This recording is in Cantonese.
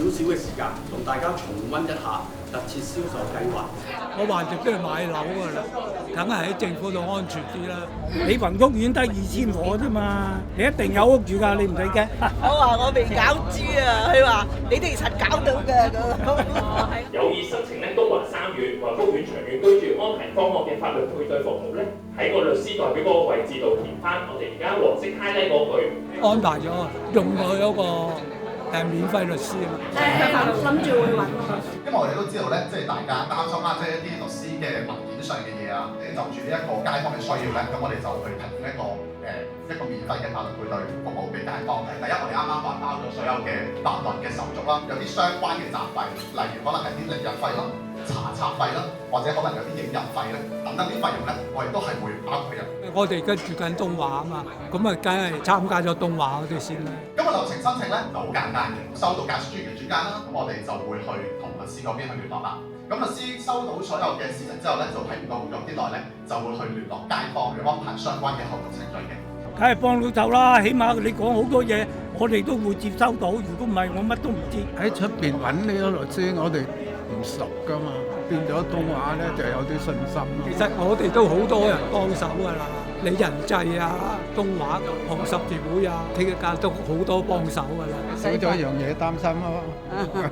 少嘅時間，同大家重溫一下特設銷售計劃。我橫掂都係買樓㗎啦，梗係喺政府度安全啲啦。你份屋苑得2000伙啫嘛，你一定有屋住㗎，你唔使驚。我話我未搞豬啊，佢話你哋實搞到嘅咁。有意申請咧東華三院或屋苑長遠居住安排方案嘅法律配對服務咧，喺個律師代表嗰個位置度填翻我哋而家黃色 highlight 嗰句。安排咗用佢嗰個免費律師啊嘛。諗住會揾。因為我哋都知道咧，即係大家擔心啦，即係一啲律師嘅文件上嘅嘢啊，就住呢一個街坊嘅需要咧，咁我哋就去提供一個免費嘅法律配對服務俾街坊。第一，我哋啱啱話包咗所有嘅法律嘅手續啦，有啲相關嘅雜費，例如可能係啲歷日費啦、查冊費啦，或者可能有啲影印費咧，等等啲費用咧，我哋都係會包括入。我哋而家住緊東華啊嘛，咁啊梗係參加咗東華嗰啲先啦。咁個流程申請咧就好簡單嘅，收到介紹專員嘅轉介啦，咁我哋就會去同律師嗰邊去聯絡啦。咁律師收到所有嘅事情之後咧，就喺唔到5日之內咧，就會去聯絡街坊去安排相關嘅後續程序嘅。梗係幫到手啦，起碼你講好多嘢，我哋都會接收到。如果唔係，我乜都唔知。喺出邊揾呢個律師，我哋唔熟噶嘛，變咗東華咧就有啲信心咯。其實我哋都好多人幫手㗎啦，你人際啊、東華、紅十字會啊，聽日間都好多幫手㗎啦。少咗一樣嘢擔心咯。